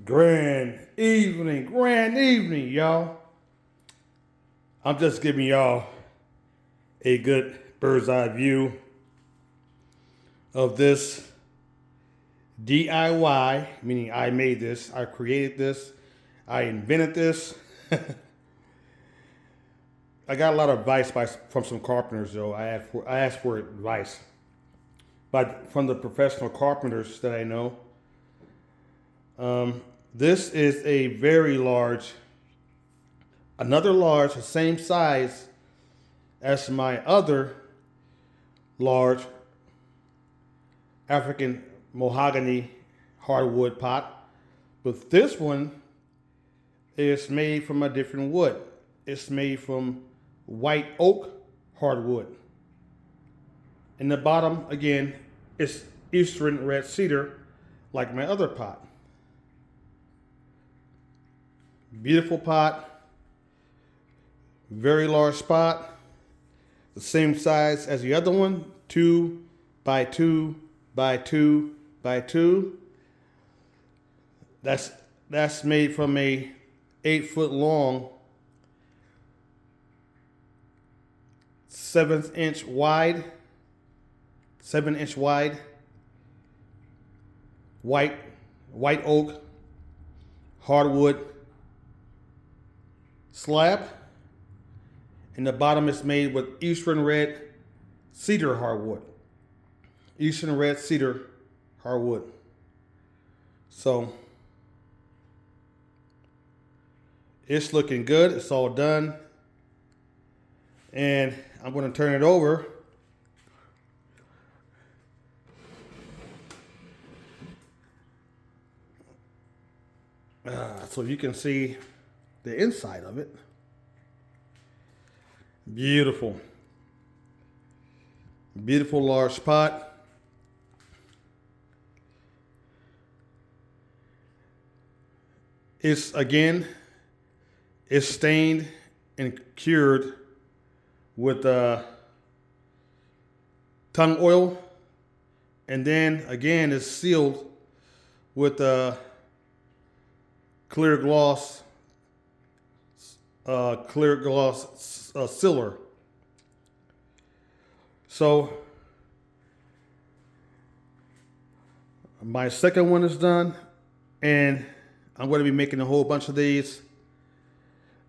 Grand evening, y'all. I'm just giving y'all a good bird's eye view of this DIY, meaning I made this, I created this, I invented this. I got a lot of advice from some carpenters, though. I asked for advice, but from the professional carpenters that I know. This is a very large, another large, the same size as my other large African mahogany hardwood pot. But this one is made from a different wood. It's made from white oak hardwood. In the bottom, again, it's Eastern red cedar, like my other pot. Beautiful pot, very large spot, the same size as the other one, 2 by 2 by 2 by 2. That's made from a 8-foot long, 7-inch wide, white oak hardwood slab, and the bottom is made with Eastern red cedar hardwood. Eastern red cedar hardwood. So it's looking good. It's all done, and I'm going to turn it over. So you can see the inside of it. Beautiful. Beautiful large pot. It's stained and cured with tung oil, and then again it's sealed with clear gloss sealer. So my second one is done, and I'm going to be making a whole bunch of these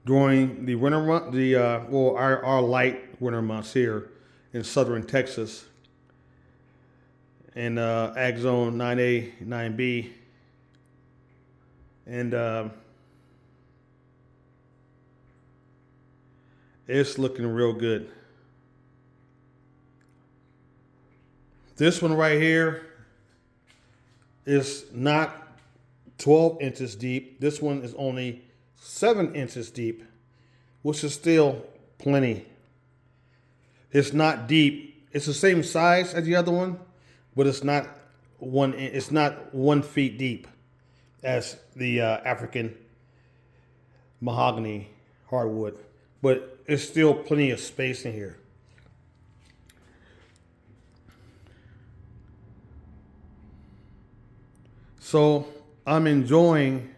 during the winter month, our light winter months here in southern Texas, in Ag Zone 9A, 9B, and it's looking real good. This one right here is not 12 inches deep. This one is only 7 inches deep, which is still plenty. It's not deep. It's the same size as the other one, but it's not 1 feet deep as the African mahogany hardwood. But it's still plenty of space in here. So I'm enjoying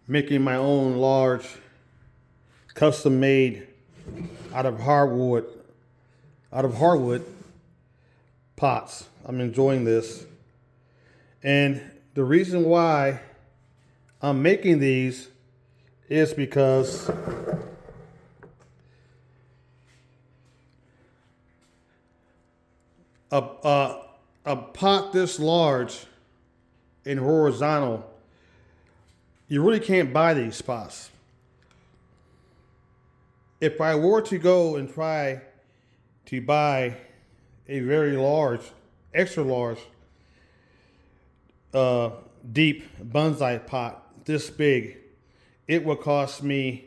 making my own large, custom made out of hardwood pots. I'm enjoying this. And the reason why I'm making these is because a pot this large and horizontal, you really can't buy these pots. If I were to go and try to buy a very large, extra large, deep bonsai pot this big, it would cost me,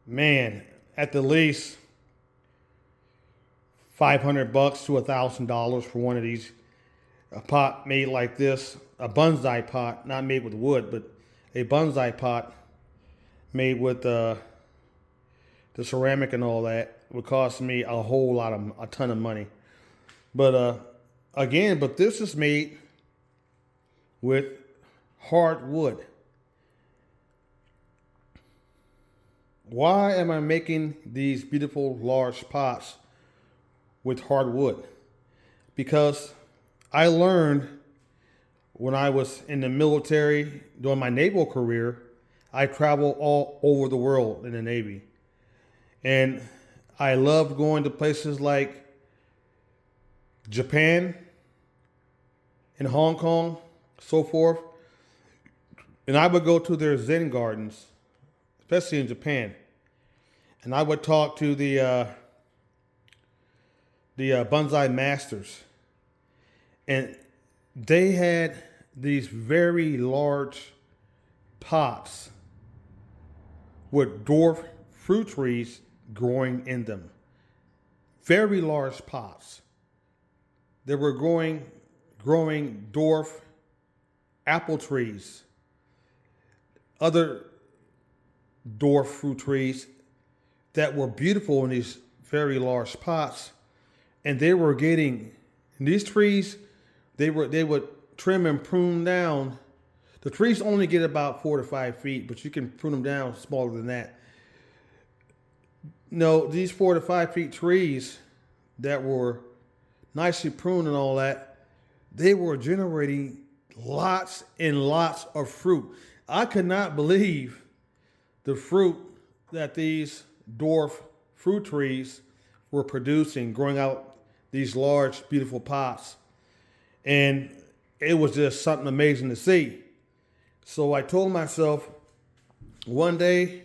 at the least $500 to $1,000 for one of these. A pot made like this, a bonsai pot, not made with wood, but a bonsai pot made with the ceramic and all that would cost me a ton of money. But this is made with hardwood. Why am I making these beautiful large pots with hardwood? Because I learned when I was in the military during my naval career, I traveled all over the world in the Navy. And I loved going to places like Japan and Hong Kong, so forth. And I would go to their Zen gardens, especially in Japan. And I would talk to the bonsai masters. And they had these very large pots with dwarf fruit trees growing in them. Very large pots. They were growing dwarf apple trees, other dwarf fruit trees that were beautiful in these very large pots. And they were getting, these trees, they would trim and prune down. The trees only get about 4 to 5 feet, but you can prune them down smaller than that. No, these 4 to 5 feet trees that were nicely pruned and all that, they were generating lots and lots of fruit. I could not believe the fruit that these dwarf fruit trees were producing, growing out these large, beautiful pots. And it was just something amazing to see. So I told myself, one day,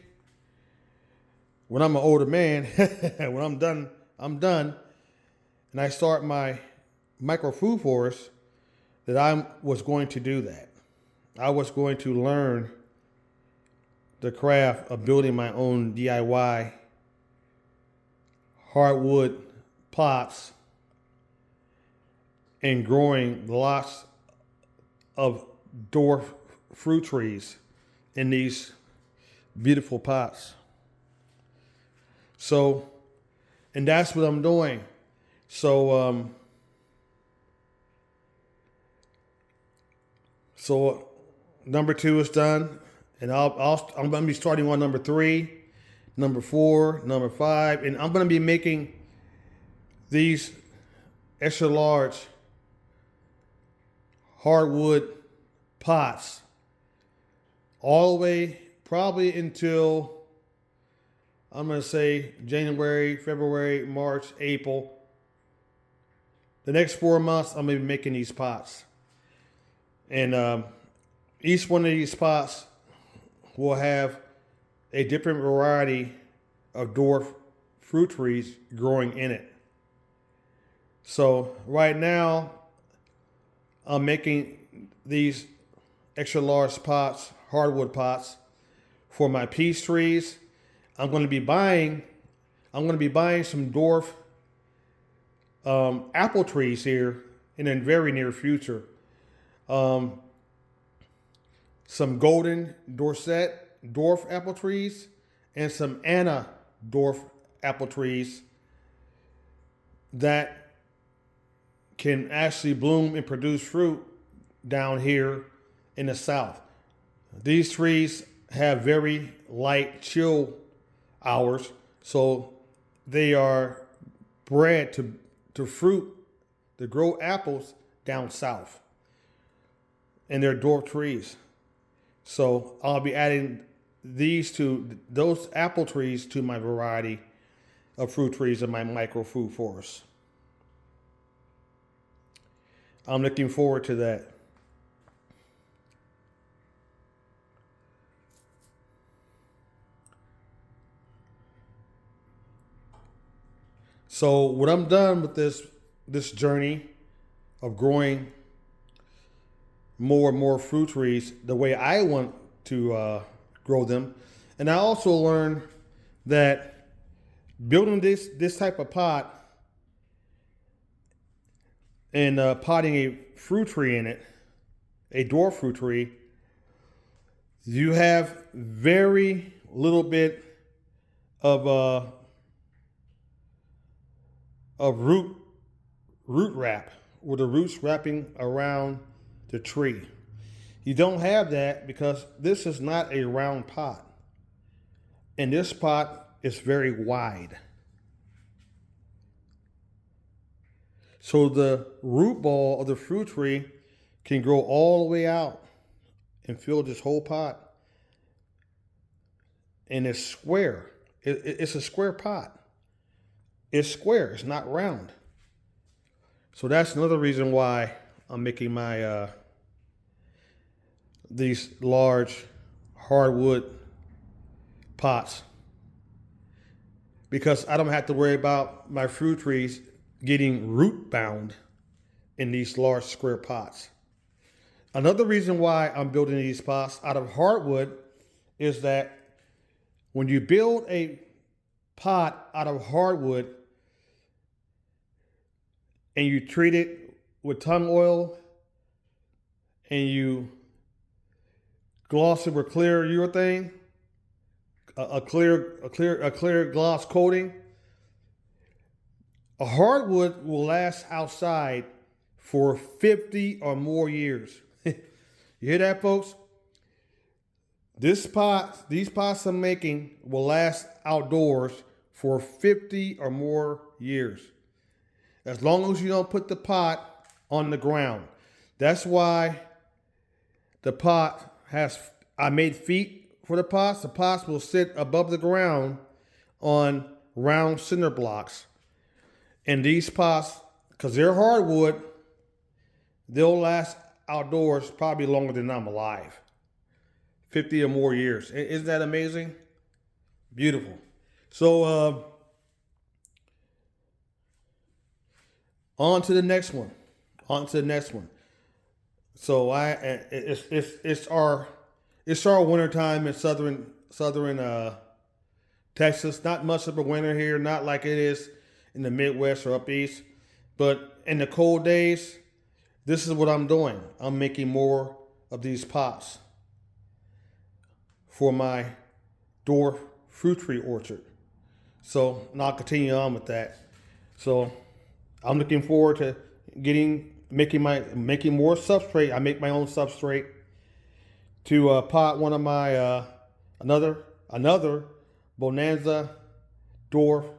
when I'm an older man, when I'm done, and I start my micro food forest, that I was going to do that. I was going to learn the craft of building my own DIY hardwood plots and growing lots of dwarf fruit trees in these beautiful pots. So, and that's what I'm doing. So, number 2 is done, and I'm going to be starting on number 3, number 4, number 5, and I'm going to be making these extra large hardwood pots all the way probably until, I'm going to say, January, February, March, April. The next 4 months, I'm going to be making these pots. And each one of these pots will have a different variety of dwarf fruit trees growing in it. So right now, I'm making these extra large pots, hardwood pots, for my peach trees. I'm going to be buying some dwarf apple trees here in the very near future. Some golden Dorset dwarf apple trees and some Anna dwarf apple trees that can actually bloom and produce fruit down here in the south. These trees have very light chill hours, so they are bred to grow apples down south. And they're dwarf trees. So I'll be adding those apple trees to my variety of fruit trees in my micro food forest. I'm looking forward to that. So when I'm done with this journey of growing more and more fruit trees the way I want to grow them, and I also learned that building this type of pot and potting a fruit tree in it, a dwarf fruit tree, you have very little bit of root wrap, with the roots wrapping around the tree. You don't have that because this is not a round pot. And this pot is very wide. So the root ball of the fruit tree can grow all the way out and fill this whole pot. And it's square. It's a square pot. It's square. It's not round. So that's another reason why I'm making my these large hardwood pots, because I don't have to worry about my fruit trees getting root bound in these large square pots. Another reason why I'm building these pots out of hardwood is that when you build a pot out of hardwood and you treat it with tung oil and you gloss it with clear urethane, a clear gloss coating, a hardwood will last outside for 50 or more years. You hear that, folks? These pots I'm making will last outdoors for 50 or more years. As long as you don't put the pot on the ground. That's why the pot I made feet for the pots. The pots will sit above the ground on round cinder blocks. And these pots, because they're hardwood, they'll last outdoors probably longer than I'm alive. 50 or more years. Isn't that amazing? Beautiful. So on to the next one. So it's our winter time in southern Texas. Not much of a winter here, not like it is in the Midwest or up east. But in the cold days, this is what I'm doing. I'm making more of these pots for my Dwarf fruit tree orchard. So and I'll continue on with that. So I'm looking forward to making more substrate. I make my own substrate to pot one of my another Bonanza Dwarf